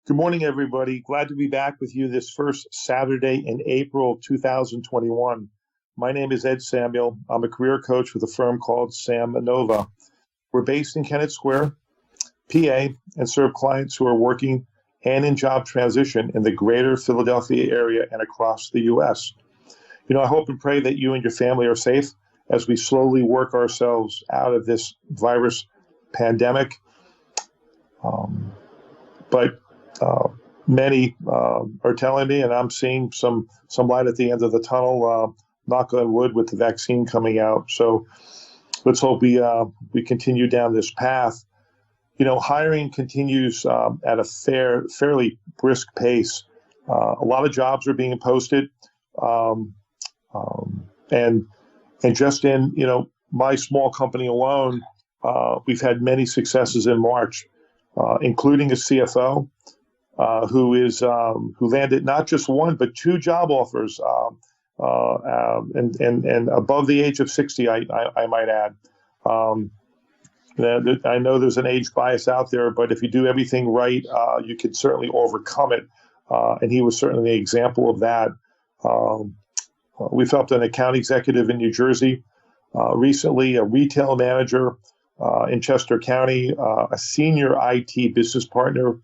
Good morning, everybody. Glad to be back with you this first Saturday in April 2021. My name is Ed Samuel. I'm a career coach with a firm called Sam Nova. We're based in Kennett Square, PA, and serve clients who are working and in job transition in the greater Philadelphia area and across the U.S. I hope and pray that you and your family are safe as we slowly work ourselves out of this virus pandemic. But many are telling me, and I'm seeing some light at the end of the tunnel. Knock on wood, with the vaccine coming out. So let's hope we continue down this path. Hiring continues at a fairly brisk pace. A lot of jobs are being posted, and just in my small company alone, we've had many successes in March, including a CFO. Who landed not just one but two job offers, and above the age of 60, I might add. I know there's an age bias out there, but if you do everything right, you can certainly overcome it. And he was certainly an example of that. We've helped an account executive in New Jersey recently, a retail manager in Chester County, a senior IT business partner,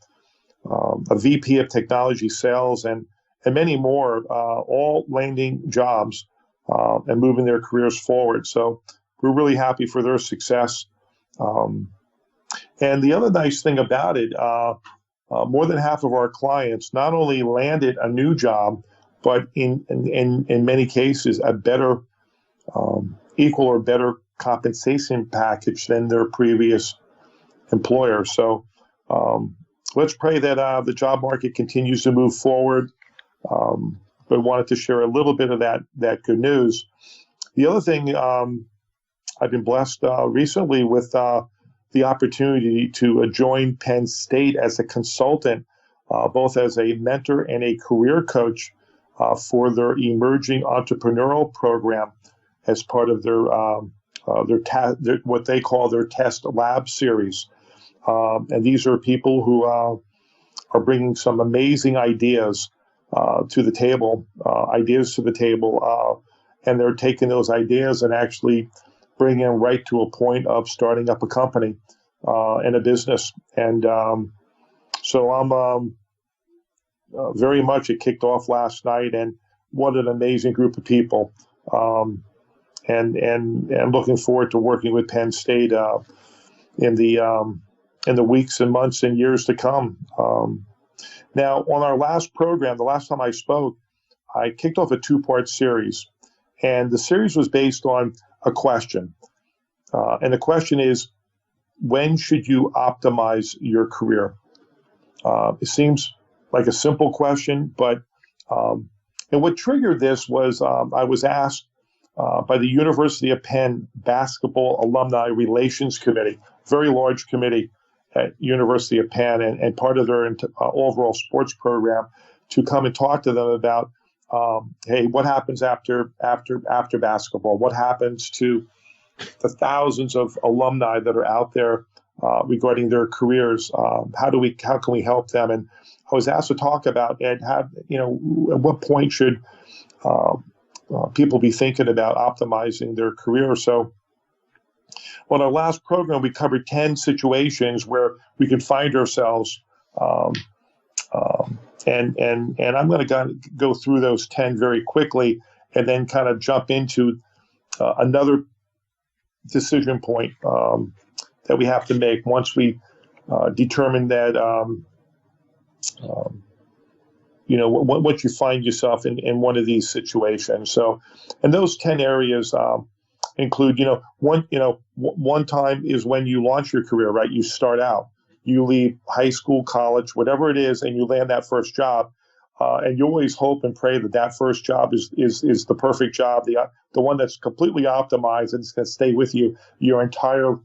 a VP of technology sales, and many more, all landing jobs and moving their careers forward. So we're really happy for their success. And the other nice thing about it, more than half of our clients not only landed a new job, but in many cases, a better, equal or better compensation package than their previous employer. So let's pray that the job market continues to move forward. But wanted to share a little bit of that good news. The other thing, I've been blessed recently with the opportunity to join Penn State as a consultant, both as a mentor and a career coach for their emerging entrepreneurial program as part of their what they call their test lab series. And these are people who are bringing some amazing ideas to the table, and they're taking those ideas and actually bringing them right to a point of starting up a company and a business. And so I'm very much, it kicked off last night, and what an amazing group of people. And looking forward to working with Penn State in the weeks and months and years to come. Now, on our last program, the last time I spoke, I kicked off a two-part series. And the series was based on a question. And the question is, when should you optimize your career? It seems like a simple question, but and what triggered this was I was asked by the University of Penn Basketball Alumni Relations Committee, very large committee at University of Penn, and part of their overall sports program, to come and talk to them about, hey, what happens after basketball? What happens to the thousands of alumni that are out there regarding their careers? How can we help them? And I was asked to talk about, Ed, at what point should people be thinking about optimizing their career? So on our last program, we covered 10 situations where we could find ourselves, and I'm going to go through those 10 very quickly, and then kind of jump into another decision point that we have to make once we determine that what you find yourself in one of these situations. So, and those 10 areas include, one time is when you launch your career, right? You start out, you leave high school, college, whatever it is, and you land that first job. And you always hope and pray that first job is the perfect job, the one that's completely optimized and it's going to stay with you your entire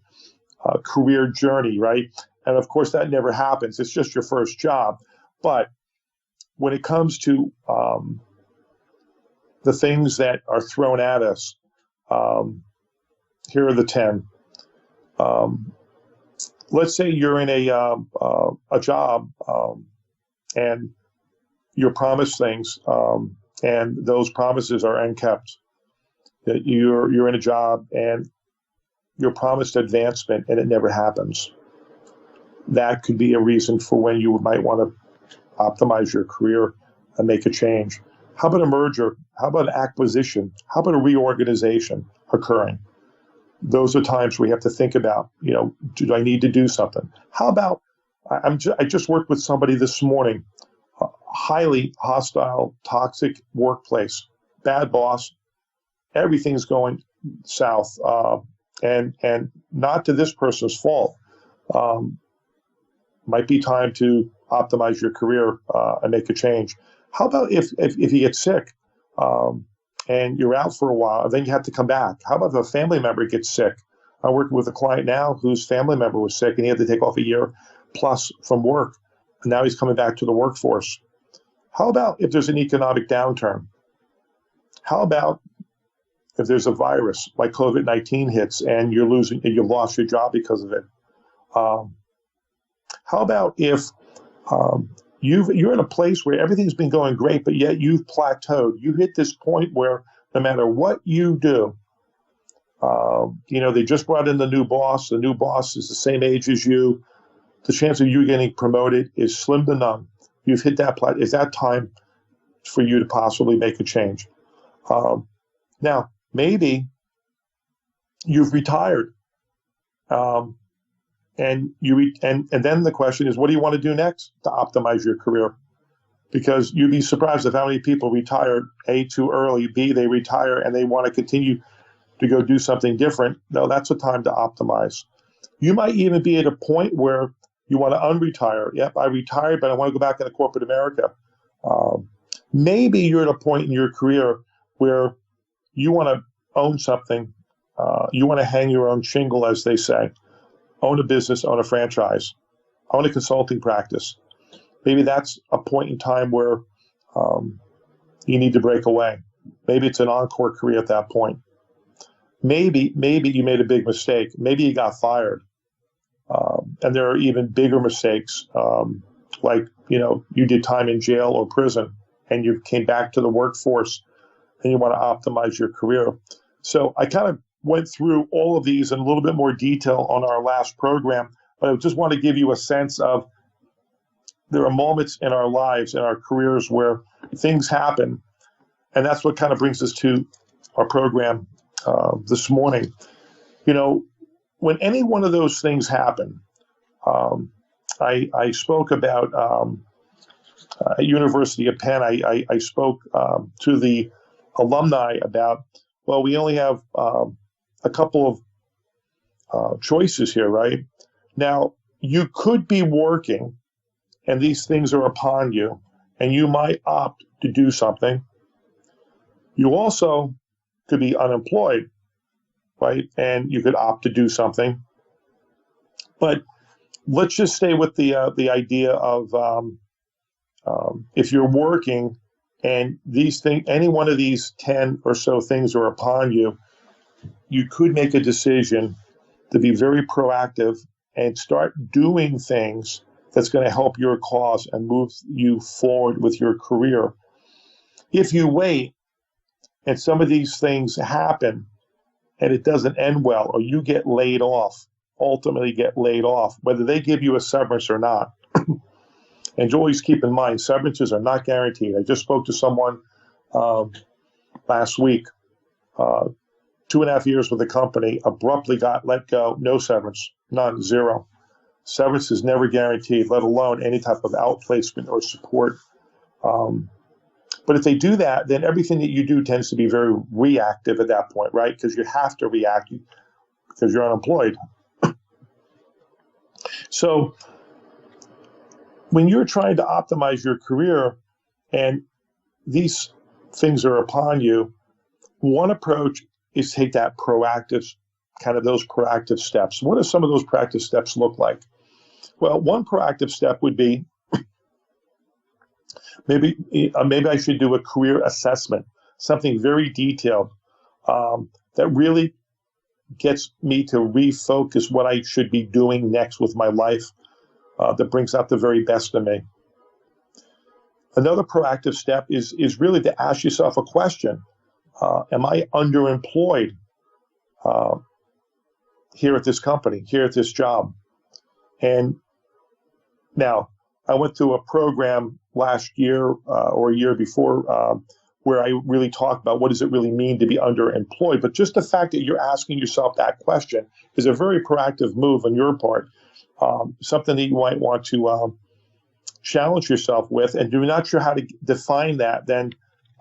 career journey, right? And of course, that never happens. It's just your first job. But when it comes to the things that are thrown at us, here are the 10. Let's say you're in a job and you're promised things, and those promises are unkept. That you're in a job and you're promised advancement and it never happens. That could be a reason for when you might want to optimize your career and make a change. How about a merger? How about an acquisition? How about a reorganization occurring? Those are times where you have to think about, do I need to do something? How about, I just worked with somebody this morning, a highly hostile, toxic workplace, bad boss, everything's going south, and not to this person's fault. Might be time to optimize your career and make a change. How about if you get sick and you're out for a while, and then you have to come back? How about if a family member gets sick? I'm working with a client now whose family member was sick and he had to take off a year plus from work, and now he's coming back to the workforce. How about if there's an economic downturn? How about if there's a virus like COVID-19 hits and you lost your job because of it? How about if you're in a place where everything's been going great, but yet you've plateaued? You hit this point where no matter what you do, they just brought in the new boss. The new boss is the same age as you. The chance of you getting promoted is slim to none. You've hit that plateau. Is that time for you to possibly make a change? Now, maybe you've retired, and then the question is, what do you want to do next to optimize your career? Because you'd be surprised at how many people retire, A, too early, B, they retire and they want to continue to go do something different. No, that's a time to optimize. You might even be at a point where you want to unretire. Yep, I retired, but I want to go back into corporate America. Maybe you're at a point in your career where you want to own something. You want to hang your own shingle, as they say. Own a business, own a franchise, own a consulting practice. Maybe that's a point in time where you need to break away. Maybe it's an encore career at that point. Maybe you made a big mistake. Maybe you got fired. And there are even bigger mistakes, like, you did time in jail or prison and you came back to the workforce and you want to optimize your career. So I kind of went through all of these in a little bit more detail on our last program, but I just want to give you a sense of there are moments in our lives, in our careers, where things happen. And that's what kind of brings us to our program this morning. When any one of those things happen, I spoke about at University of Penn, I spoke to the alumni about, well, we only have a couple of choices here, right? Now, you could be working and these things are upon you, and you might opt to do something. You also could be unemployed, right? And you could opt to do something. But let's just stay with the idea of if you're working and these things, any one of these 10 or so things are upon you, you could make a decision to be very proactive and start doing things that's going to help your cause and move you forward with your career. If you wait and some of these things happen and it doesn't end well, or you get laid off, ultimately get laid off, whether they give you a severance or not. And always keep in mind, severances are not guaranteed. I just spoke to someone last week, 2.5 years with a company, abruptly got let go, no severance, none, zero. Severance is never guaranteed, let alone any type of outplacement or support. But if they do that, then everything that you do tends to be very reactive at that point, right? Because you have to react because you're unemployed. So when you're trying to optimize your career and these things are upon you, one approach is take that proactive, kind of those proactive steps. What do some of those proactive steps look like? Well, one proactive step would be maybe I should do a career assessment, something very detailed that really gets me to refocus what I should be doing next with my life, that brings out the very best in me. Another proactive step is really to ask yourself a question. Am I underemployed here at this company, here at this job? And now, I went through a program last year or a year before where I really talked about what does it really mean to be underemployed. But just the fact that you're asking yourself that question is a very proactive move on your part, something that you might want to challenge yourself with. And you're not sure how to define that, then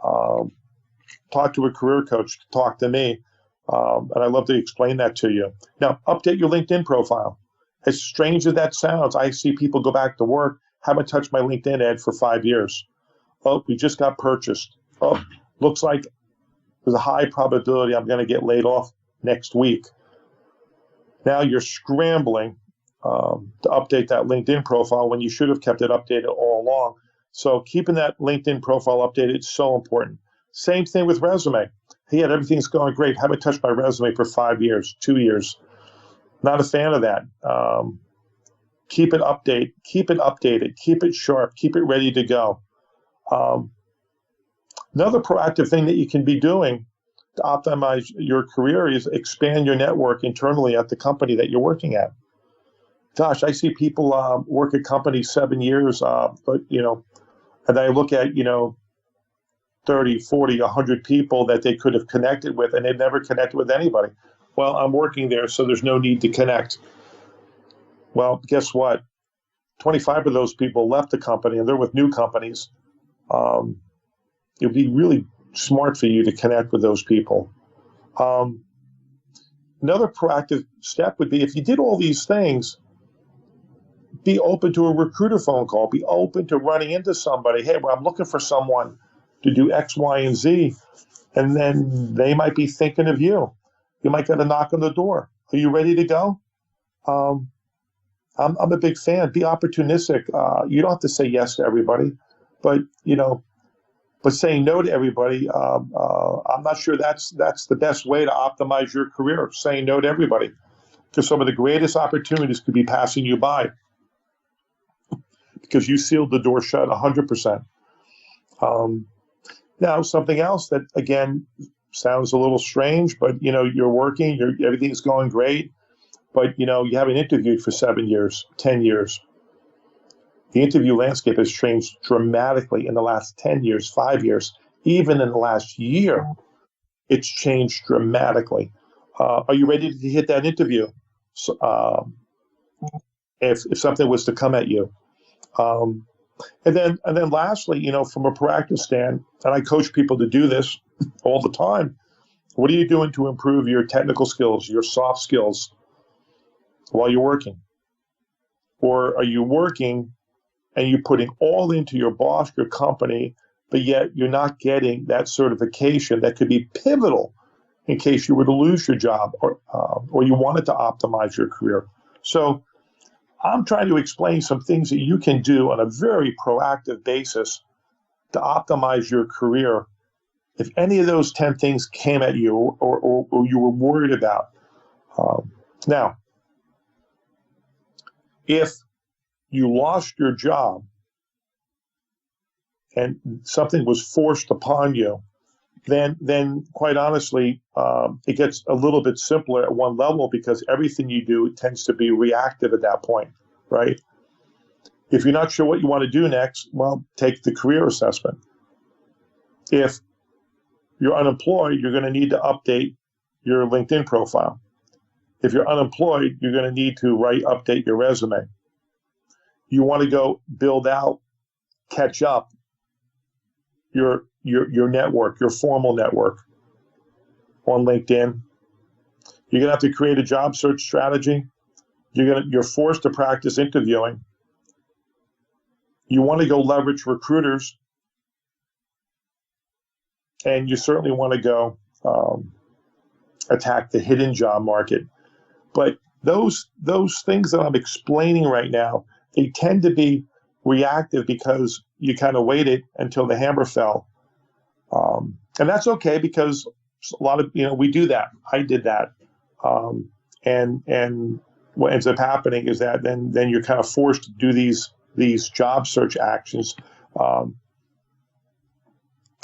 talk to a career coach, talk to me. And I'd love to explain that to you. Now, update your LinkedIn profile. As strange as that sounds, I see people go back to work, haven't touched my LinkedIn ad for 5 years. Oh, we just got purchased. Oh, looks like there's a high probability I'm going to get laid off next week. Now you're scrambling to update that LinkedIn profile when you should have kept it updated all along. So keeping that LinkedIn profile updated is so important. Same thing with resume. Hey, everything's going great. Haven't touched my resume for 5 years, 2 years. Not a fan of that. Keep it updated, keep it sharp, keep it ready to go. Another proactive thing that you can be doing to optimize your career is expand your network internally at the company that you're working at. Gosh, I see people work at companies 7 years, but and I look at 30, 40, 100 people that they could have connected with, and they've never connected with anybody. Well, I'm working there, so there's no need to connect. Well, guess what? 25 of those people left the company, and they're with new companies. It would be really smart for you to connect with those people. Another proactive step would be, if you did all these things, be open to a recruiter phone call. Be open to running into somebody. Hey, well, I'm looking for someone to do X, Y, and Z. And then they might be thinking of you. You might get a knock on the door. Are you ready to go? I'm a big fan. Be opportunistic. You don't have to say yes to everybody, but saying no to everybody, I'm not sure that's the best way to optimize your career. Saying no to everybody, because some of the greatest opportunities could be passing you by because you sealed the door shut 100%. Now, something else that again sounds a little strange, but you're working, everything's going great. But you haven't interviewed for 7 years, 10 years. The interview landscape has changed dramatically in the last 10 years, 5 years, even in the last year. It's changed dramatically. Are you ready to hit that interview? If something was to come at you, and then lastly, from a proactive stand, and I coach people to do this all the time. What are you doing to improve your technical skills, your soft skills, while you're working? Or are you working and you're putting all into your boss, your company, but yet you're not getting that certification that could be pivotal in case you were to lose your job or you wanted to optimize your career? So I'm trying to explain some things that you can do on a very proactive basis to optimize your career. If any of those 10 things came at you or you were worried about. Now, if you lost your job and something was forced upon you, then quite honestly, it gets a little bit simpler at one level because everything you do tends to be reactive at that point, right? If you're not sure what you want to do next, well, take the career assessment. If you're unemployed, you're going to need to update your LinkedIn profile. If you're unemployed, you're going to need to update your resume. You want to go build out, catch up your network, your formal network on LinkedIn. You're going to have to create a job search strategy. You're forced to practice interviewing. You want to go leverage recruiters, and you certainly want to go attack the hidden job market. But those things that I'm explaining right now, they tend to be reactive because you kind of waited until the hammer fell. And that's okay because a lot of, we do that. I did that. And what ends up happening is that then you're kind of forced to do these job search actions.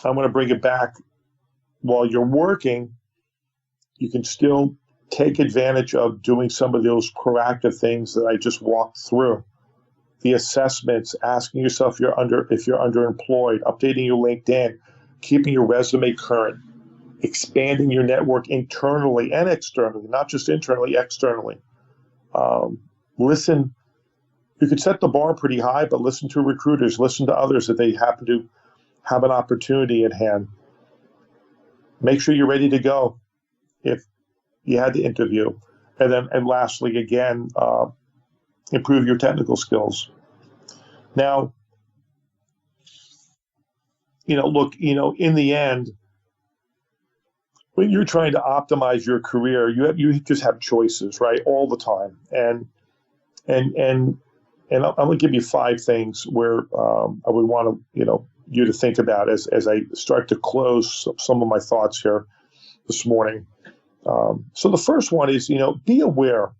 I'm going to bring it back. While you're working, you can still take advantage of doing some of those proactive things that I just walked through. The assessments, asking yourself if you're underemployed, updating your LinkedIn, keeping your resume current, expanding your network internally and externally, not just internally, externally. Listen, you could set the bar pretty high, but listen to recruiters, listen to others if they happen to have an opportunity at hand. Make sure you're ready to go if you had the interview. And lastly, again, improve your technical skills. Now, look, in the end, when you're trying to optimize your career, you just have choices, right, all the time. And I'm going to give you 5 things where I would want to, you to think about as I start to close some of my thoughts here this morning. So the first one is, be aware,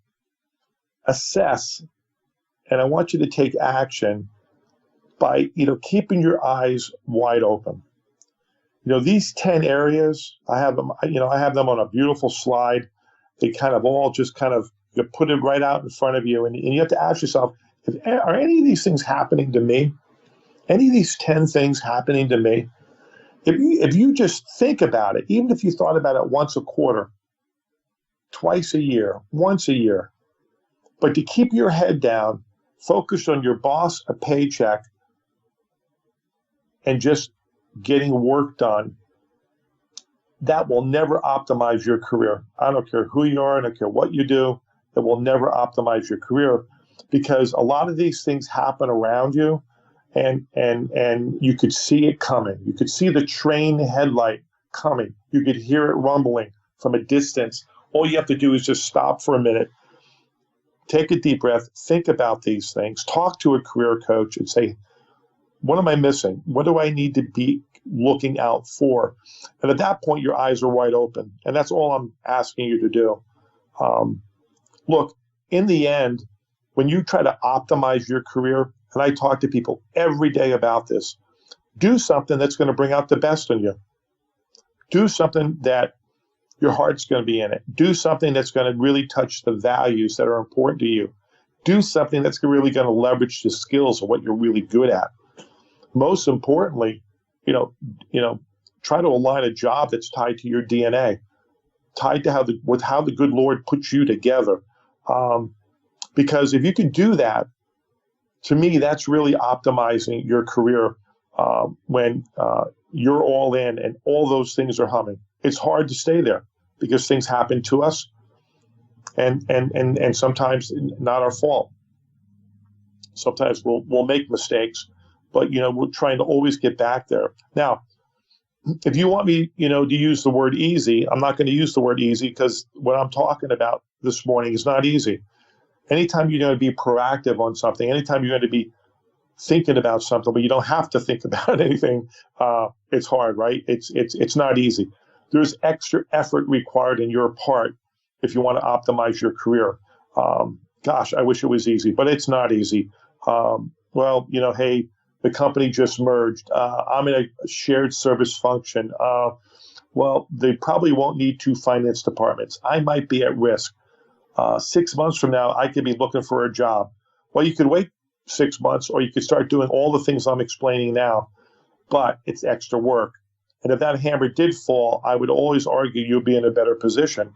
assess, and I want you to take action by, keeping your eyes wide open. These 10 areas, I have them on a beautiful slide. They kind of all just you put it right out in front of you. And you have to ask yourself, are any of these things happening to me? Any of these 10 things happening to me? If you just think about it, even if you thought about it once a quarter, twice a year, once a year, but to keep your head down, focused on your boss, a paycheck, and just getting work done, that will never optimize your career. I don't care who you are, I don't care what you do, it will never optimize your career, because a lot of these things happen around you, and you could see it coming. You could see the train headlight coming. You could hear it rumbling from a distance. All you have to do is just stop for a minute, take a deep breath, think about these things, talk to a career coach and say, what am I missing? What do I need to be looking out for? And at that point, your eyes are wide open. And that's all I'm asking you to do. Look, in the end, when you try to optimize your career, and I talk to people every day about this, do something that's going to bring out the best in you. Do something that your heart's going to be in it. Do something that's going to really touch the values that are important to you. Do something that's really going to leverage the skills of what you're really good at. Most importantly, try to align a job that's tied to your DNA, tied to with how the good Lord puts you together. Because if you can do that, to me, that's really optimizing your career when you're all in and all those things are humming. It's hard to stay there because things happen to us, and sometimes not our fault. Sometimes we'll make mistakes, but we're trying to always get back there. Now, if you want me, to use the word easy, I'm not going to use the word easy, because what I'm talking about this morning is not easy. Anytime you're going to be proactive on something, anytime you're going to be thinking about something, but you don't have to think about anything, it's hard, right? It's not easy. There's extra effort required in your part if you want to optimize your career. Gosh, I wish it was easy, but it's not easy. Hey, the company just merged. I'm in a shared service function. They probably won't need 2 finance departments. I might be at risk. 6 months from now, I could be looking for a job. Well, you could wait 6 months, or you could start doing all the things I'm explaining now, but it's extra work. And if that hammer did fall, I would always argue you'd be in a better position.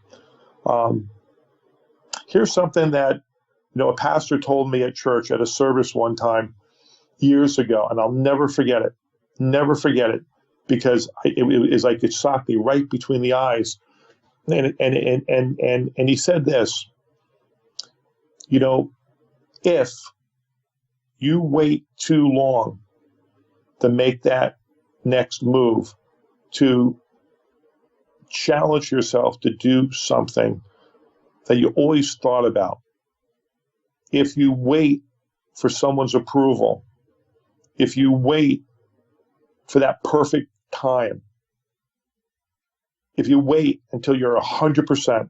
Here's something that a pastor told me at church at a service one time years ago, and I'll never forget it. Never forget it, because it was like it socked me right between the eyes. And he said this, if you wait too long to make that next move, to challenge yourself to do something that you always thought about, if you wait for someone's approval, if you wait for that perfect time, if you wait until you're 100%,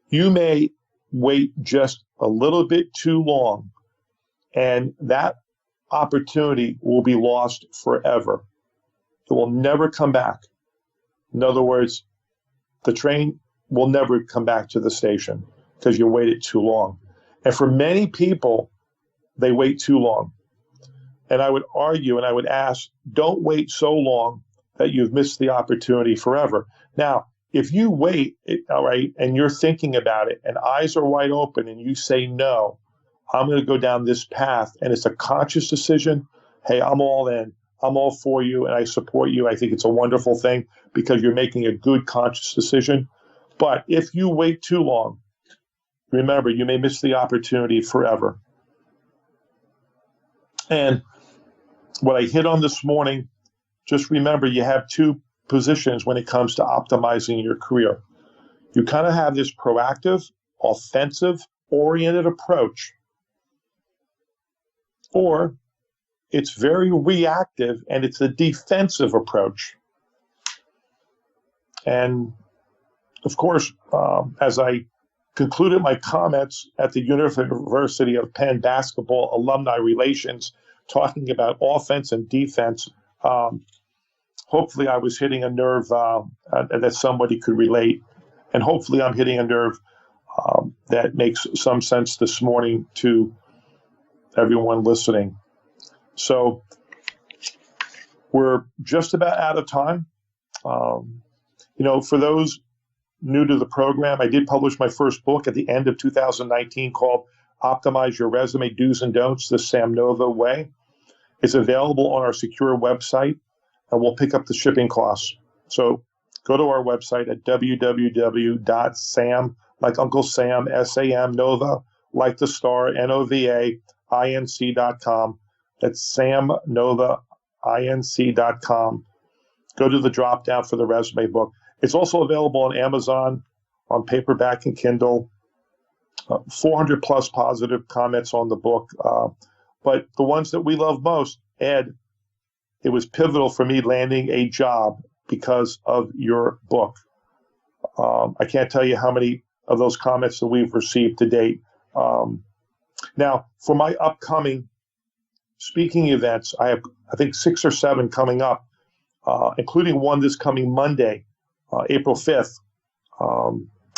you may wait just a little bit too long, and that opportunity will be lost forever. It will never come back. In other words, the train will never come back to the station because you waited too long. And for many people, they wait too long. And I would argue and I would ask, don't wait so long that you've missed the opportunity forever. Now, if you wait, all right, and you're thinking about it and eyes are wide open and you say, no, I'm going to go down this path, and it's a conscious decision, hey, I'm all in. I'm all for you and I support you. I think it's a wonderful thing because you're making a good conscious decision. But if you wait too long, remember, you may miss the opportunity forever. And what I hit on this morning, just remember you have two positions when it comes to optimizing your career. You kind of have this proactive, offensive, oriented approach, or it's very reactive and it's a defensive approach. And of course, as I concluded my comments at the University of Penn basketball alumni relations, talking about offense and defense, hopefully I was hitting a nerve that somebody could relate. And hopefully I'm hitting a nerve that makes some sense this morning to everyone listening. So we're just about out of time. For those new to the program, I did publish my first book at the end of 2019 called Optimize Your Resume Do's and Don'ts the Sam Nova Way. It's available on our secure website, and we'll pick up the shipping costs. So go to our website at www.sam, like Uncle Sam, S-A-M, Nova, like the star, NOVA-INC.com. That's samnovainc.com. Go to the drop down for the resume book. It's also available on Amazon, on paperback and Kindle. 400 plus positive comments on the book. But the ones that we love most, Ed, it was pivotal for me landing a job because of your book. I can't tell you how many of those comments that we've received to date. Now, for my upcoming speaking events, I have, I think, 6 or 7 coming up, including one this coming Monday, April 5th,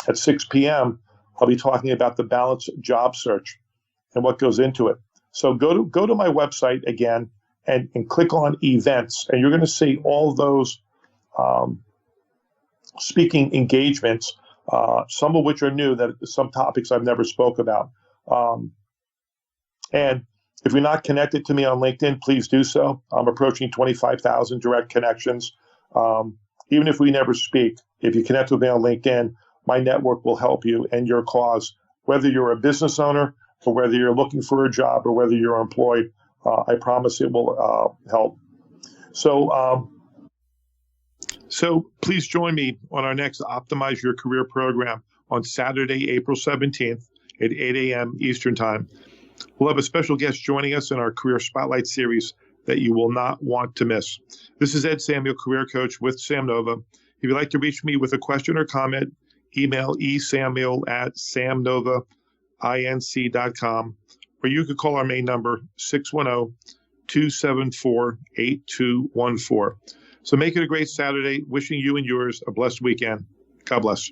at 6 p.m. I'll be talking about the balanced job search and what goes into it. So go to my website again and click on events, and you're going to see all those speaking engagements, some of which are new, that some topics I've never spoke about. And if you're not connected to me on LinkedIn, please do so. I'm approaching 25,000 direct connections. Even if we never speak, if you connect with me on LinkedIn, my network will help you and your cause, whether you're a business owner or whether you're looking for a job or whether you're employed. I promise it will help. So please join me on our next Optimize Your Career program on Saturday, April 17th at 8 a.m. Eastern Time. We'll have a special guest joining us in our Career Spotlight series that you will not want to miss. This is Ed Samuel, Career Coach with Sam Nova. If you'd like to reach me with a question or comment, email esamuel@samnovainc.com, or you could call our main number, 610-274-8214. So make it a great Saturday. Wishing you and yours a blessed weekend. God bless.